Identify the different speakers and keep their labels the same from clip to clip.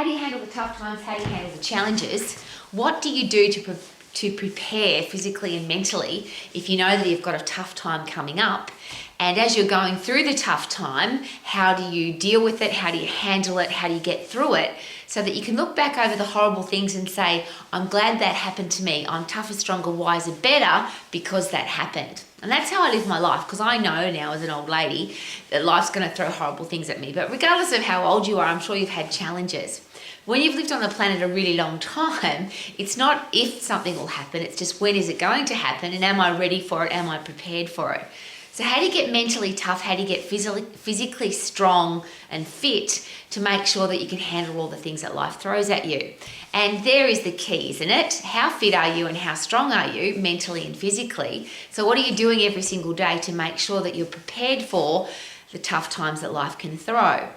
Speaker 1: how do you handle the tough times? How do you handle the challenges? What do you do to prepare physically and mentally if you know that you've got a tough time coming up? And as you're going through the tough time, how do you deal with it? How do you handle it? How do you get through it? So that you can look back over the horrible things and say, I'm glad that happened to me. I'm tougher, stronger, wiser, better because that happened. And that's how I live my life, because I know now as an old lady that life's going to throw horrible things at me. But regardless of how old you are, I'm sure you've had challenges. When you've lived on the planet a really long time, it's not if something will happen, it's just when is it going to happen, and am I ready for it, am I prepared for it? So how do you get mentally tough? How do you get physically strong and fit to make sure that you can handle all the things that life throws at you? And there is the key, isn't it? How fit are you and how strong are you mentally and physically? So what are you doing every single day to make sure that you're prepared for the tough times that life can throw?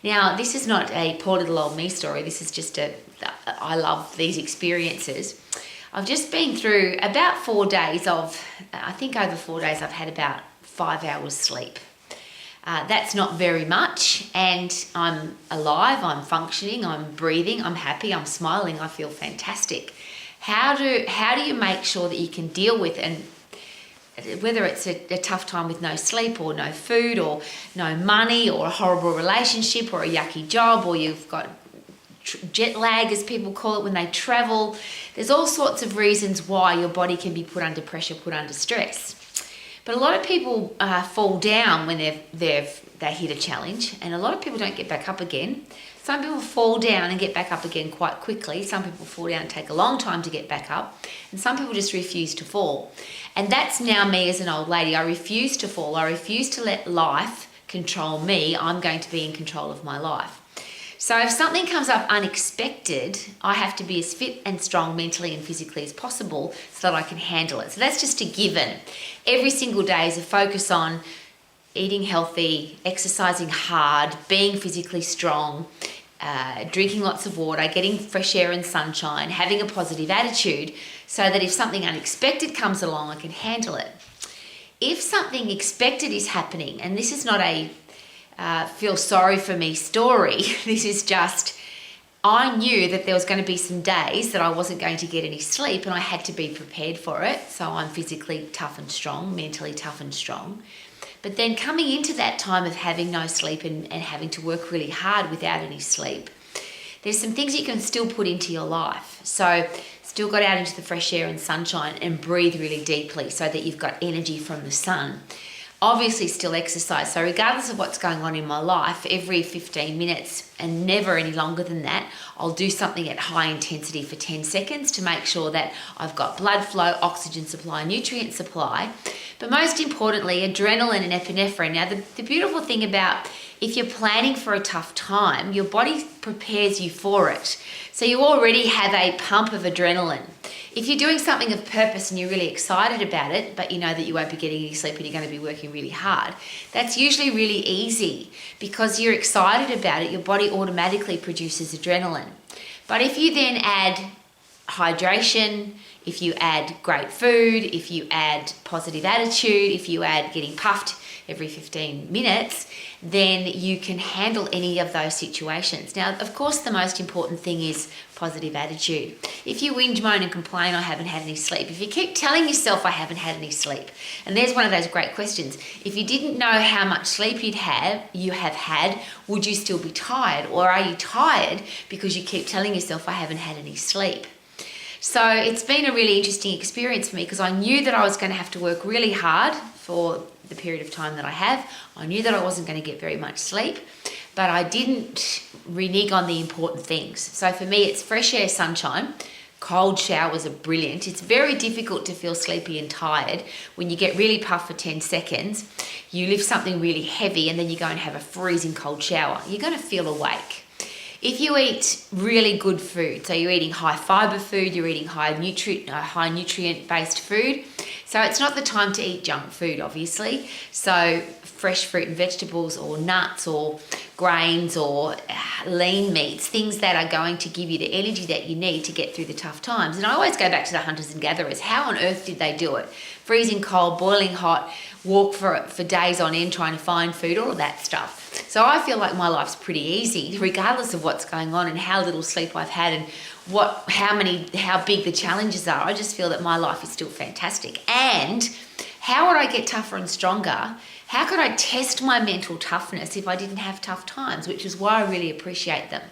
Speaker 1: Now, this is not a poor little old me story. This is just I love these experiences. I've just been through about 4 days of, I think over 4 days, I've had about 5 hours sleep. That's not very much, and I'm alive, I'm functioning, I'm breathing, I'm happy, I'm smiling, I feel fantastic. How do you make sure that you can deal with, and whether it's a tough time with no sleep or no food or no money or a horrible relationship or a yucky job, or you've got jet lag, as people call it, when they travel. There's all sorts of reasons why your body can be put under pressure, put under stress. But a lot of people fall down when they hit a challenge, and a lot of people don't get back up again. Some people fall down and get back up again quite quickly. Some people fall down and take a long time to get back up, and some people just refuse to fall. And that's now me as an old lady. I refuse to fall. I refuse to let life control me. I'm going to be in control of my life. So if something comes up unexpected, I have to be as fit and strong mentally and physically as possible so that I can handle it. So that's just a given. Every single day is a focus on eating healthy, exercising hard, being physically strong, drinking lots of water, getting fresh air and sunshine, having a positive attitude so that if something unexpected comes along, I can handle it. If something expected is happening, and this is not a feel sorry for me story. This is just, I knew that there was going to be some days that I wasn't going to get any sleep, and I had to be prepared for it. So I'm physically tough and strong, mentally tough and strong. But then coming into that time of having no sleep and having to work really hard without any sleep, there's some things you can still put into your life. So still got out into the fresh air and sunshine and breathe really deeply so that you've got energy from the sun. Obviously still exercise. So regardless of what's going on in my life, every 15 minutes and never any longer than that, I'll do something at high intensity for 10 seconds to make sure that I've got blood flow, oxygen supply, nutrient supply. But most importantly, adrenaline and epinephrine. Now, the beautiful thing about if you're planning for a tough time, your body prepares you for it. So you already have a pump of adrenaline. If you're doing something of purpose and you're really excited about it, but you know that you won't be getting any sleep and you're going to be working really hard, that's usually really easy because you're excited about it. Your body automatically produces adrenaline. But if you then add hydration, if you add great food, if you add positive attitude, if you add getting puffed every 15 minutes, then you can handle any of those situations. Now, of course, the most important thing is positive attitude. If you whinge, moan and complain, I haven't had any sleep. If you keep telling yourself I haven't had any sleep, and there's one of those great questions. If you didn't know how much sleep you have had, would you still be tired? Or are you tired because you keep telling yourself I haven't had any sleep? So it's been a really interesting experience for me because I knew that I was going to have to work really hard for the period of time that I have. I knew that I wasn't going to get very much sleep, but I didn't renege on the important things. So for me, it's fresh air, sunshine. Cold showers are brilliant. It's very difficult to feel sleepy and tired when you get really puffed for 10 seconds. You lift something really heavy and then you go and have a freezing cold shower. You're going to feel awake. If you eat really good food, so you're eating high fiber food, you're eating high nutrient based food, So it's not the time to eat junk food, obviously. So fresh fruit and vegetables, or nuts, or grains, or lean meats, things that are going to give you the energy that you need to get through the tough times. And I always go back to the hunters and gatherers. How on earth did they do it? Freezing cold, boiling hot, walk for days on end trying to find food, all of that stuff. So I feel like my life's pretty easy, regardless of what's going on and how little sleep I've had and how big the challenges are. I just feel that my life is still fantastic. And how would I get tougher and stronger? How could I test my mental toughness if I didn't have tough times, which is why I really appreciate them.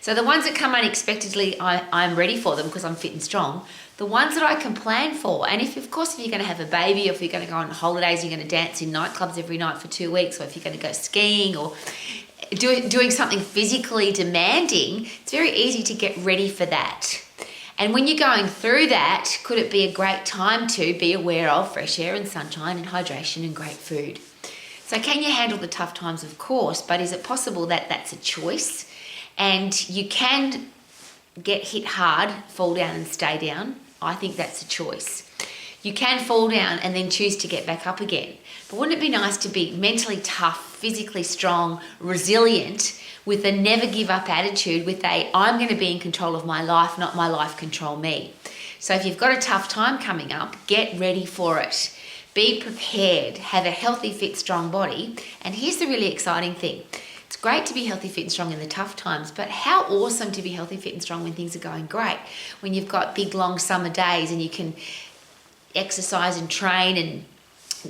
Speaker 1: So the ones that come unexpectedly, I'm ready for them because I'm fit and strong. The ones that I can plan for, and if you're going to have a baby, or if you're going to go on holidays, you're going to dance in nightclubs every night for 2 weeks, or if you're going to go skiing or doing something physically demanding, it's very easy to get ready for that. And when you're going through that, could it be a great time to be aware of fresh air and sunshine and hydration and great food? So can you handle the tough times? Of course, but is it possible that that's a choice? And you can get hit hard, fall down and stay down. I think that's a choice. You can fall down and then choose to get back up again. But wouldn't it be nice to be mentally tough, physically strong, resilient, with a never give up attitude, with I'm going to be in control of my life, not my life control me. So if you've got a tough time coming up, get ready for it. Be prepared, have a healthy, fit, strong body. And here's the really exciting thing. It's great to be healthy, fit and strong in the tough times, but how awesome to be healthy, fit and strong when things are going great. When you've got big, long summer days and you can exercise and train and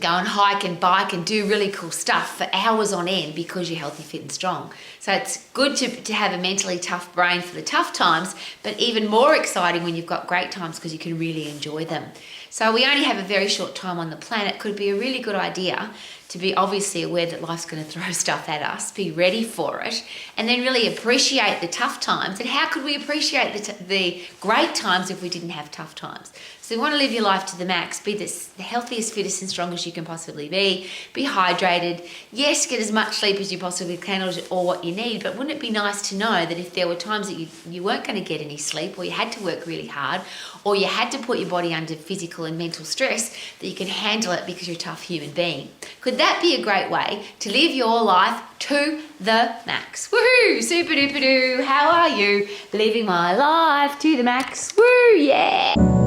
Speaker 1: go and hike and bike and do really cool stuff for hours on end because you're healthy, fit and strong. So it's good to have a mentally tough brain for the tough times, but even more exciting when you've got great times because you can really enjoy them. So we only have a very short time on the planet. Could be a really good idea to be obviously aware that life's going to throw stuff at us, be ready for it, and then really appreciate the tough times. And how could we appreciate the great times if we didn't have tough times? So you want to live your life to the max, be the healthiest, fittest and strongest you can possibly be hydrated, yes, get as much sleep as you possibly can or what you need, but wouldn't it be nice to know that if there were times that you weren't going to get any sleep, or you had to work really hard, or you had to put your body under physical and mental stress, that you can handle it because you're a tough human being? Could that be a great way to live your life to the max? Woohoo! Super duper doo! How are you? Living my life to the max. Woo! Yeah!